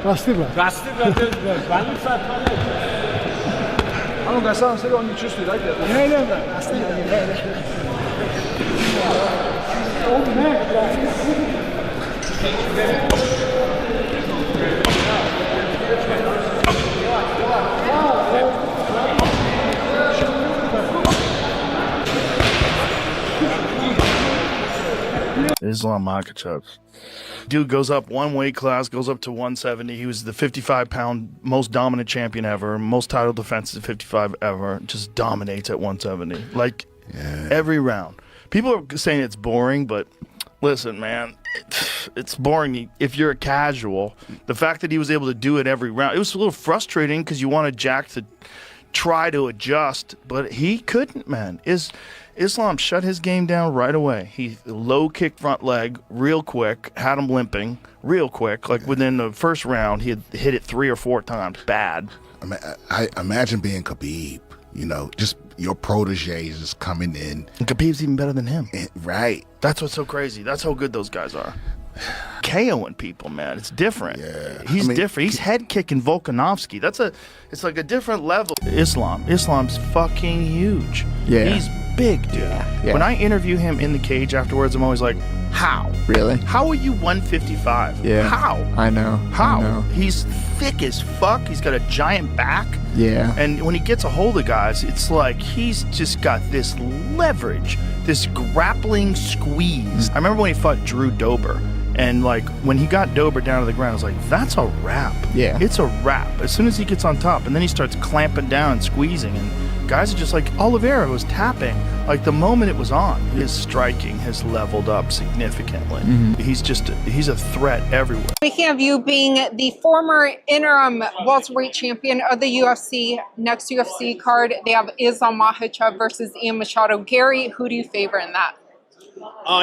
راستی بود. راستی بود. ولی فتوانه. Allora, adesso non sei ogni giusto, dai. نه راستی بود. Islam Makhachev. Dude goes up one weight class, goes up to 170. He was the 55-pound most dominant champion ever, most title defenses at 55 ever. Just dominates at 170. Like, every round. People are saying it's boring, but listen, man, it's boring if you're a casual. The fact that he was able to do it every round, it was a little frustrating because you wanted Jack to try to adjust, but he couldn't, man. Islam shut his game down right away. He low kicked front leg real quick, had him limping real quick. Like within the first round, he had hit it 3 or 4 times. Bad. I imagine being Khabib, you know, just your protege is just coming in. And Khabib's even better than him. Right. That's what's so crazy. That's how good those guys are. KOing people, man. It's different. Yeah. He's different. He's head kicking Volkanovski. It's like a different level. Islam's fucking huge. Yeah. He's big, dude. Yeah. When I interview him in the cage afterwards, I'm always like, how? Really? How are you 155? Yeah. How? I know. How? I know. He's thick as fuck. He's got a giant back. Yeah. And when he gets a hold of guys, it's like he's just got this leverage, this grappling squeeze. I remember when he fought Drew Dober. And like when he got Dober down to the ground, I was like, that's a wrap. Yeah. It's a wrap. As soon as he gets on top, and then he starts clamping down and squeezing, and guys are just like, Oliveira was tapping. Like the moment it was on, his striking has leveled up significantly. He's a threat everywhere. Speaking of you being the former interim welterweight champion of the UFC, next UFC card, they have Islam Makhachev versus Ian Machado. Gary, who do you favor in that?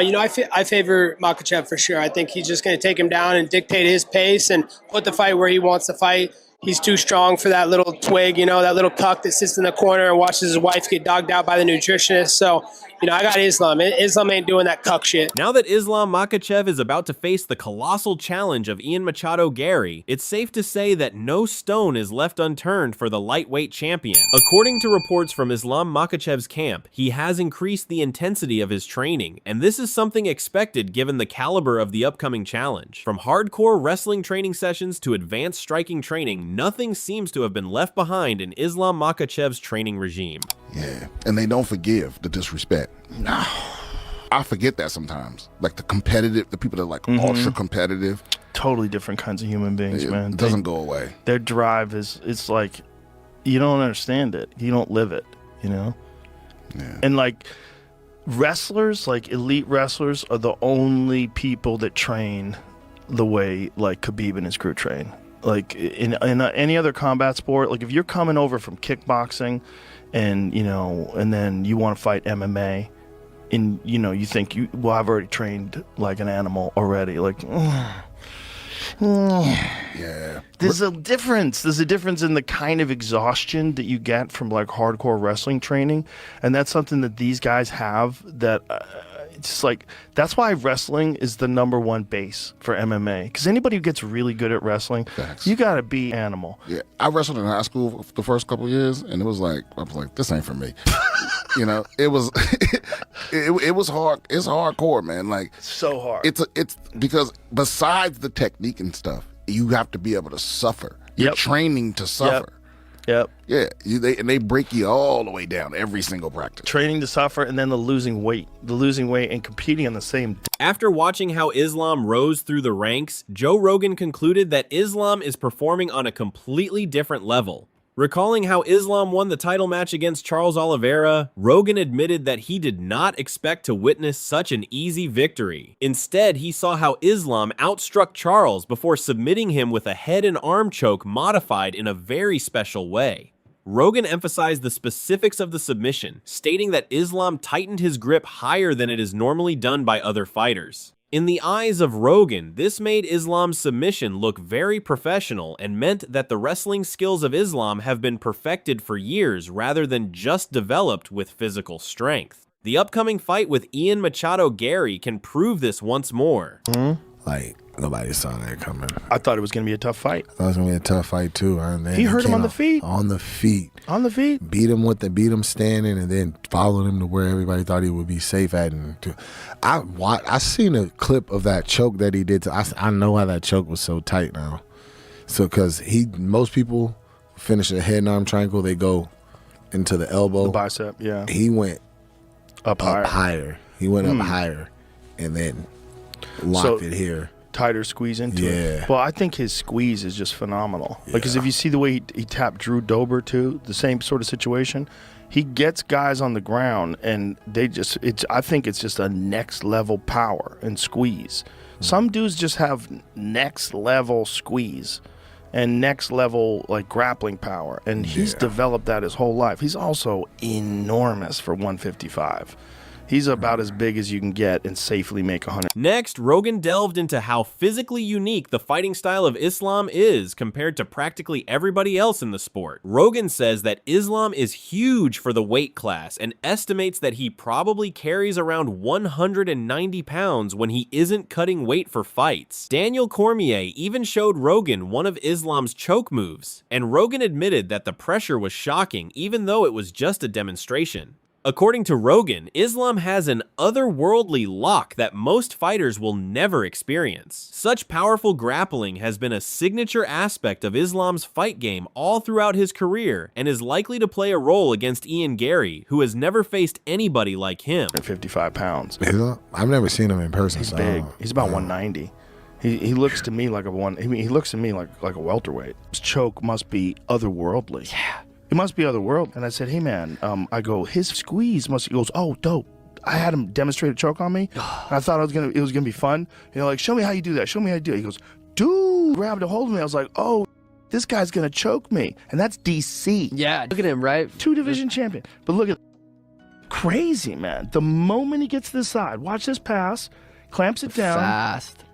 You know, I favor Makhachev for sure. I think he's just going to take him down and dictate his pace and put the fight where he wants to fight. He's too strong for that little twig, you know, that little cuck that sits in the corner and watches his wife get dogged out by the nutritionist. So, you know, I got Islam. Islam ain't doing that cuck shit. Now that Islam Makhachev is about to face the colossal challenge of Ian Machado Gary, it's safe to say that no stone is left unturned for the lightweight champion. According to reports from Islam Makhachev's camp, he has increased the intensity of his training, and this is something expected given the caliber of the upcoming challenge. From hardcore wrestling training sessions to advanced striking training, nothing seems to have been left behind in Islam Makhachev's training regime. Yeah, and they don't forgive the disrespect. No. I forget that sometimes. Like the people that are like ultra competitive. Totally different kinds of human beings, man. It doesn't go away. Their drive it's like, you don't understand it. You don't live it, you know? Yeah. And like wrestlers, like elite wrestlers are the only people that train the way like Khabib and his crew train. Like in any other combat sport, like if you're coming over from kickboxing and, you know, and then you want to fight MMA and, you know, you think, well, I've already trained like an animal already. Like, yeah. There's a difference. There's a difference in the kind of exhaustion that you get from like hardcore wrestling training. And that's something that these guys have that it's like, that's why wrestling is the #1 base for MMA. Because anybody who gets really good at wrestling, you got to be animal. Yeah, I wrestled in high school for the first couple of years, and it was like, I was like, this ain't for me. You know, it was it was hard. It's hardcore, man. Like so hard. It's because besides the technique and stuff, you have to be able to suffer. You're training to suffer. Yep. Yeah, they break you all the way down every single practice. Training to suffer, and then the losing weight and competing on the same. After watching how Islam rose through the ranks, Joe Rogan concluded that Islam is performing on a completely different level. Recalling how Islam won the title match against Charles Oliveira, Rogan admitted that he did not expect to witness such an easy victory. Instead, he saw how Islam outstruck Charles before submitting him with a head and arm choke modified in a very special way. Rogan emphasized the specifics of the submission, stating that Islam tightened his grip higher than it is normally done by other fighters. In the eyes of Rogan, this made Islam's submission look very professional and meant that the wrestling skills of Islam have been perfected for years rather than just developed with physical strength. The upcoming fight with Ian Machado Gary can prove this once more. Like, nobody saw that coming. I thought it was going to be a tough fight. I thought it was going to be a tough fight, too. And then He hurt him came on the out feet. On the feet. On the feet. Beat him standing, and then followed him to where everybody thought he would be safe at. And I seen a clip of that choke that he did. I know why that choke was so tight now. So, because most people finish a head and arm triangle, they go into the elbow. The bicep, yeah. He went up higher. He went up higher, and then locked it here. Tighter squeeze into it. Well, I think his squeeze is just phenomenal. Yeah. Like, because if you see the way he tapped Drew Dober too, the same sort of situation, he gets guys on the ground and they just, I think it's just a next level power and squeeze. Some dudes just have next level squeeze and next level like grappling power, and he's developed that his whole life. He's also enormous for 155. He's about as big as you can get and safely make 100. Next, Rogan delved into how physically unique the fighting style of Islam is compared to practically everybody else in the sport. Rogan says that Islam is huge for the weight class and estimates that he probably carries around 190 pounds when he isn't cutting weight for fights. Daniel Cormier even showed Rogan one of Islam's choke moves, and Rogan admitted that the pressure was shocking even though it was just a demonstration. According to Rogan, Islam has an otherworldly lock that most fighters will never experience. Such powerful grappling has been a signature aspect of Islam's fight game all throughout his career and is likely to play a role against Ian Gary, who has never faced anybody like him. 55 pounds. I've never seen him in person. He's big. He's about 190. He looks to me like he looks to me like a welterweight. His choke must be otherworldly. Yeah. It must be otherworld. And I said, hey man, I go, his squeeze must, he goes, oh dope. I had him demonstrate a choke on me. And I thought it was gonna be fun. You know, like, show me how you do that. Show me how you do it. He goes, dude, grabbed a hold of me. I was like, oh, this guy's gonna choke me. And that's DC. Yeah, look at him, right? 2-division champion. But look at, crazy, man. The moment he gets to the side, watch this pass, clamps it down. Fast.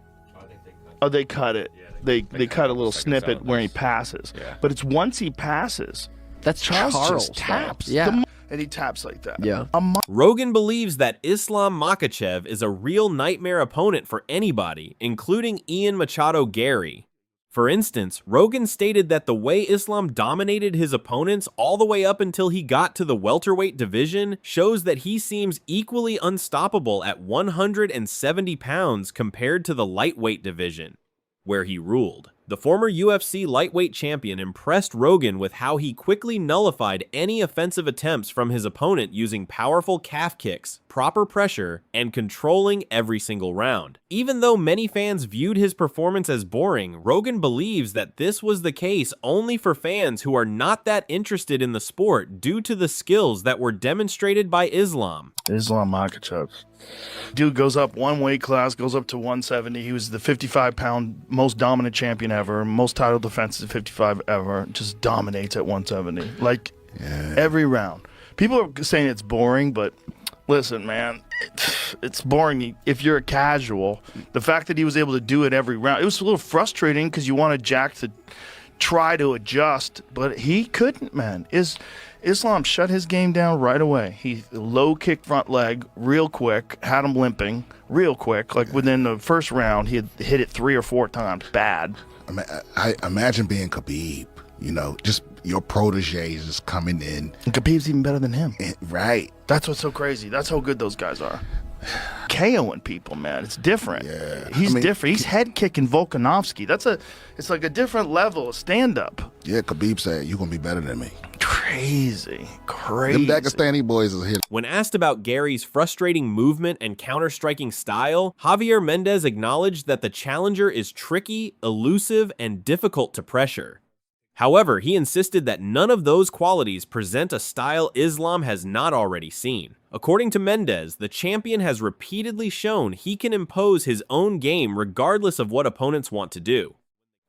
Oh, they cut it. They cut a little snippet where he passes. Yeah. But it's once he passes, that's Charles just taps. Yeah. And he taps like that. Yeah. Rogan believes that Islam Makhachev is a real nightmare opponent for anybody, including Ian Machado Gary. For instance, Rogan stated that the way Islam dominated his opponents all the way up until he got to the welterweight division shows that he seems equally unstoppable at 170 pounds compared to the lightweight division, where he ruled. The former UFC lightweight champion impressed Rogan with how he quickly nullified any offensive attempts from his opponent using powerful calf kicks, proper pressure, and controlling every single round. Even though many fans viewed his performance as boring, Rogan believes that this was the case only for fans who are not that interested in the sport due to the skills that were demonstrated by Islam. Islam Makhachev. Dude goes up one weight class, goes up to 170. He was the 55-pound most dominant champion ever, most title defenses at 55 ever. Just dominates at 170. Like, every round. People are saying it's boring, but listen, man, it's boring if you're a casual. The fact that he was able to do it every round, it was a little frustrating because you wanted Jack to try to adjust, but he couldn't, man. Islam shut his game down right away. He low kick front leg real quick, had him limping real quick. Like within the first round, he had hit it 3 or 4 times. Bad. I imagine being Khabib, you know, just your proteges just coming in. And Khabib's even better than him. Right. That's what's so crazy. That's how good those guys are. KOing people, man. It's different. Yeah. He's different. He's head kicking Volkanovski. It's like a different level of stand-up. Yeah, Khabib said, you're going to be better than me. Crazy. Them Dagestani boys is here. When asked about Gary's frustrating movement and counter-striking style, Javier Mendez acknowledged that the challenger is tricky, elusive, and difficult to pressure. However, he insisted that none of those qualities present a style Islam has not already seen. According to Mendez, the champion has repeatedly shown he can impose his own game regardless of what opponents want to do.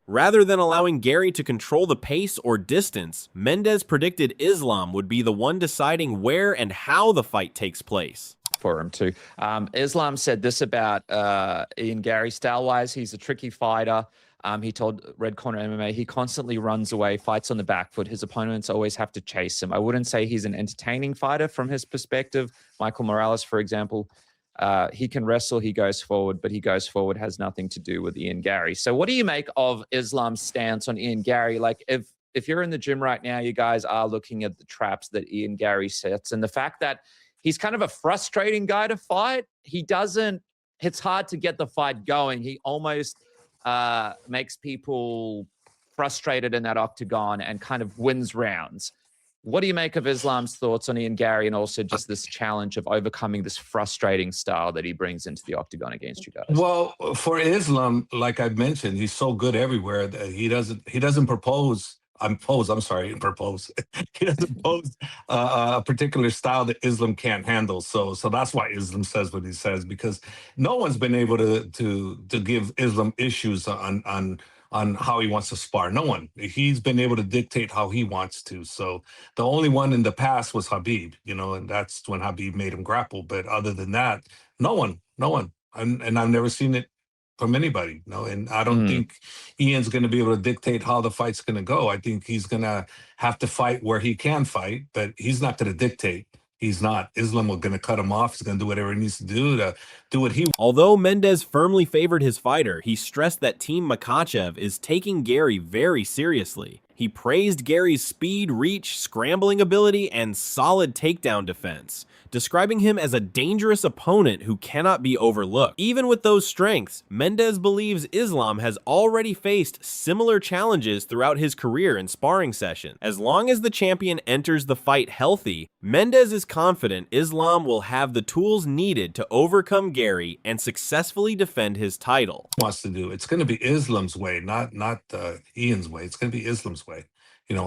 Rather than allowing Gary to control the pace or distance, Mendez predicted Islam would be the one deciding where and how the fight takes place. For him too. Islam said this about Ian Gary style-wise. He's a tricky fighter. He told Red Corner MMA, he constantly runs away, fights on the back foot. His opponents always have to chase him. I wouldn't say he's an entertaining fighter from his perspective. Michael Morales, for example, He can wrestle, he goes forward, but he goes forward has nothing to do with Ian Gary. So what do you make of Islam's stance on Ian Gary? Like if you're in the gym right now, you guys are looking at the traps that Ian Gary sets, and the fact that he's kind of a frustrating guy to fight. It's hard to get the fight going. He almost makes people frustrated in that octagon and kind of wins rounds. What do you make of Islam's thoughts on Ian Gary and also just this challenge of overcoming this frustrating style that he brings into the octagon against you guys? Well, for Islam, like I mentioned, he's so good everywhere that he doesn't propose. I'm sorry, propose. He doesn't pose a particular style that Islam can't handle. So that's why Islam says what he says, because no one's been able to give Islam issues on how he wants to spar. No one. He's been able to dictate how he wants to. So the only one in the past was Khabib, and that's when Khabib made him grapple. But other than that, no one. And I've never seen it from anybody, and I don't think Ian's going to be able to dictate how the fight's going to go. I think he's going to have to fight where he can fight, but he's not going to dictate. He's not. Islam is going to cut him off. He's going to do whatever he needs to do what he wants. Although Mendes firmly favored his fighter, he stressed that Team Makhachev is taking Gary very seriously. He praised Gary's speed, reach, scrambling ability, and solid takedown defense, describing him as a dangerous opponent who cannot be overlooked. Even with those strengths, Mendes believes Islam has already faced similar challenges throughout his career in sparring sessions. As long as the champion enters the fight healthy, Mendes is confident Islam will have the tools needed to overcome Gary and successfully defend his title. Wants to do. It's going to be Islam's way, not Ian's way. It's going to be Islam's way.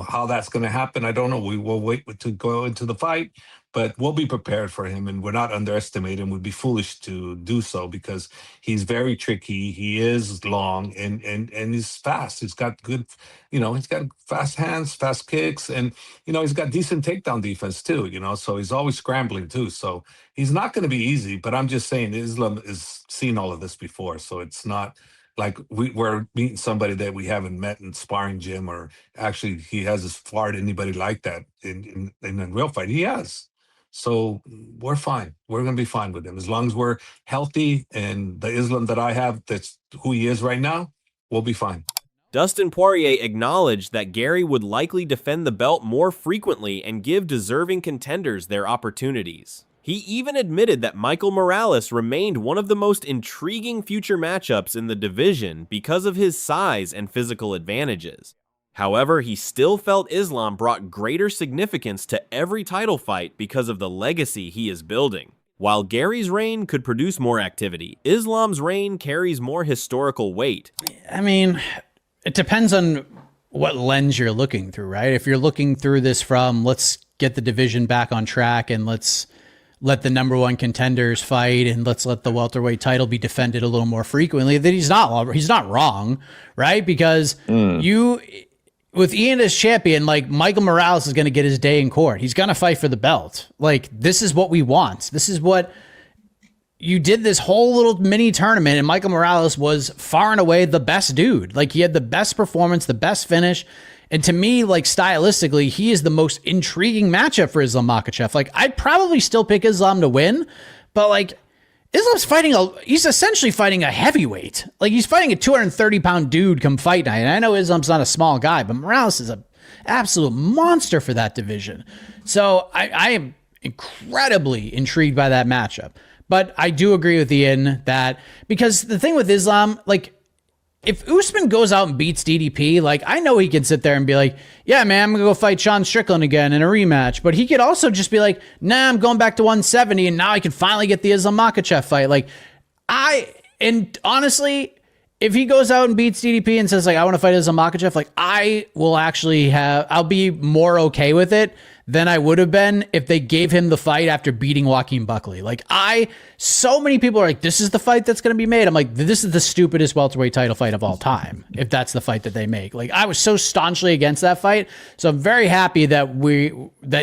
How that's going to happen, I don't know. We will wait to go into the fight, but we'll be prepared for him, and we're not underestimating him. We'd be foolish to do so because he's very tricky. He is long and he's fast. He's got good, he's got fast hands, fast kicks, and he's got decent takedown defense too. So he's always scrambling too. So he's not going to be easy. But I'm just saying, Islam has seen all of this before, so it's not like we're meeting somebody that we haven't met in sparring gym, or actually he hasn't sparred anybody like that in a real fight. He has. So we're fine. We're going to be fine with him. As long as we're healthy and the Islam that I have, that's who he is right now, we'll be fine. Dustin Poirier acknowledged that Gary would likely defend the belt more frequently and give deserving contenders their opportunities. He even admitted that Michael Morales remained one of the most intriguing future matchups in the division because of his size and physical advantages. However, he still felt Islam brought greater significance to every title fight because of the legacy he is building. While Gary's reign could produce more activity, Islam's reign carries more historical weight. I mean, it depends on what lens you're looking through, right? If you're looking through this from, let's get the division back on track and let's let the number one contenders fight and let's let the welterweight title be defended a little more frequently, then he's not wrong, right? Because with Ian as champion, like, Michael Morales is going to get his day in court. He's going to fight for the belt. Like, this is what we want. This is what you did, this whole little mini tournament, and Michael Morales was far and away the best dude. Like, he had the best performance, the best finish. And to me, like, stylistically, he is the most intriguing matchup for Islam Makhachev. Like, I'd probably still pick Islam to win, but, like, Islam's he's essentially fighting a heavyweight. Like, he's fighting a 230-pound dude come fight night. And I know Islam's not a small guy, but Morales is an absolute monster for that division. So I am incredibly intrigued by that matchup. But I do agree with Ian that, because the thing with Islam, like, if Usman goes out and beats DDP, like, I know he can sit there and be like, yeah, man, I'm going to go fight Sean Strickland again in a rematch. But he could also just be like, nah, I'm going back to 170, and now I can finally get the Islam Makhachev fight. Like, and honestly, if he goes out and beats DDP and says, like, I want to fight Islam Makhachev, like, I'll be more okay with it than I would have been if they gave him the fight after beating Joaquin Buckley. Like, so many people are like, this is the fight that's going to be made. I'm like, this is the stupidest welterweight title fight of all time, if that's the fight that they make. Like, I was so staunchly against that fight. So I'm very happy that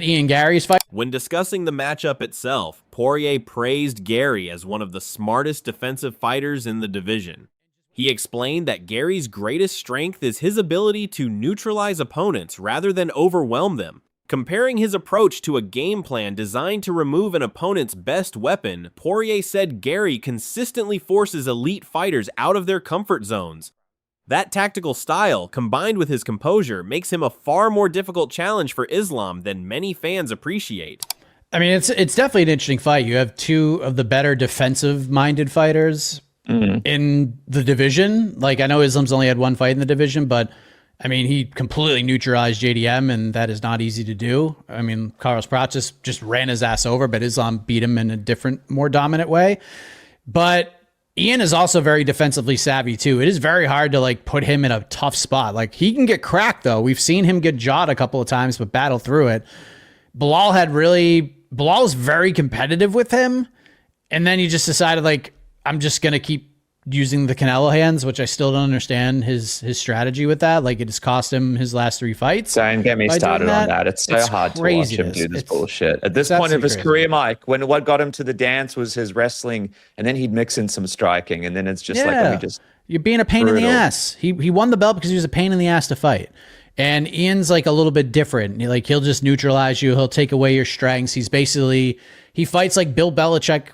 Ian Gary's fight. When discussing the matchup itself, Poirier praised Gary as one of the smartest defensive fighters in the division. He explained that Gary's greatest strength is his ability to neutralize opponents rather than overwhelm them. Comparing his approach to a game plan designed to remove an opponent's best weapon, Poirier said Gary consistently forces elite fighters out of their comfort zones. That tactical style, combined with his composure, makes him a far more difficult challenge for Islam than many fans appreciate. I mean, it's definitely an interesting fight. You have two of the better defensive-minded fighters in the division. Like, I know Islam's only had one fight in the division, but I mean, he completely neutralized JDM, and that is not easy to do. I mean, Carlos Prates just ran his ass over, but Islam beat him in a different, more dominant way. But Ian is also very defensively savvy too. It is very hard to like put him in a tough spot. Like, he can get cracked though. We've seen him get jawed a couple of times, but battle through it. Bilal was very competitive with him. And then he just decided, like, I'm just going to keep using the Canelo hands, which I still don't understand his strategy with that. Like, it has cost him his last 3 fights. Don't get me started on that. It's so hard to watch him do this bullshit. At this point of his career, Mike, when what got him to the dance was his wrestling, and then he'd mix in some striking, and then it's just like, let me just... You're being a pain in the ass. He won the belt because he was a pain in the ass to fight. And Ian's like a little bit different. Like, he'll just neutralize you. He'll take away your strengths. He fights like Bill Belichick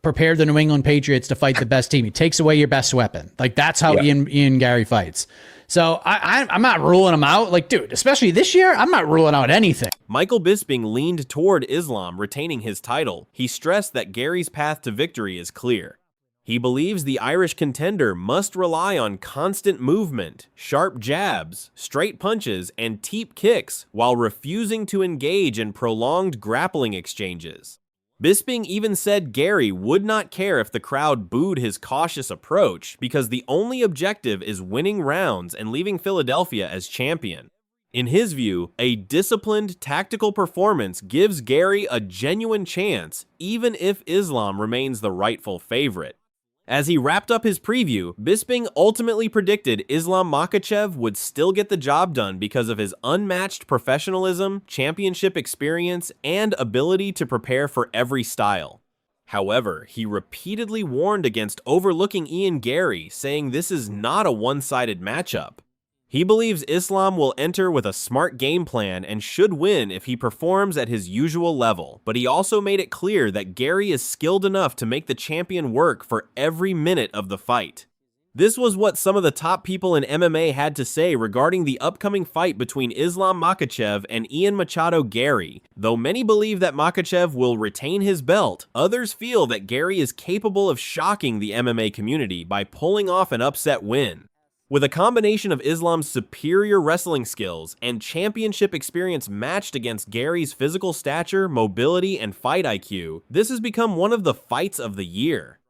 prepared the New England Patriots to fight the best team. He takes away your best weapon. Like, that's how Ian Gary fights. So I'm not ruling him out. Like, dude, especially this year, I'm not ruling out anything. Michael Bisping leaned toward Islam retaining his title. He stressed that Gary's path to victory is clear. He believes the Irish contender must rely on constant movement, sharp jabs, straight punches, and teep kicks while refusing to engage in prolonged grappling exchanges. Bisping even said Gary would not care if the crowd booed his cautious approach because the only objective is winning rounds and leaving Philadelphia as champion. In his view, a disciplined tactical performance gives Gary a genuine chance, even if Islam remains the rightful favorite. As he wrapped up his preview, Bisping ultimately predicted Islam Makhachev would still get the job done because of his unmatched professionalism, championship experience, and ability to prepare for every style. However, he repeatedly warned against overlooking Ian Gary, saying this is not a one-sided matchup. He believes Islam will enter with a smart game plan and should win if he performs at his usual level, but he also made it clear that Gary is skilled enough to make the champion work for every minute of the fight. This was what some of the top people in MMA had to say regarding the upcoming fight between Islam Makhachev and Ian Machado Gary. Though many believe that Makhachev will retain his belt, others feel that Gary is capable of shocking the MMA community by pulling off an upset win. With a combination of Islam's superior wrestling skills and championship experience matched against Gary's physical stature, mobility, and fight IQ, this has become one of the fights of the year.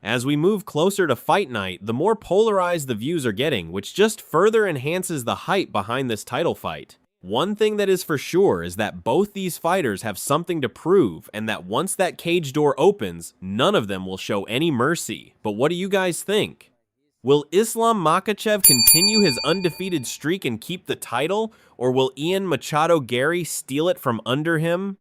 As we move closer to fight night, the more polarized the views are getting, which just further enhances the hype behind this title fight. One thing that is for sure is that both these fighters have something to prove, and that once that cage door opens, none of them will show any mercy. But what do you guys think? Will Islam Makhachev continue his undefeated streak and keep the title, or will Ian Machado Gary steal it from under him?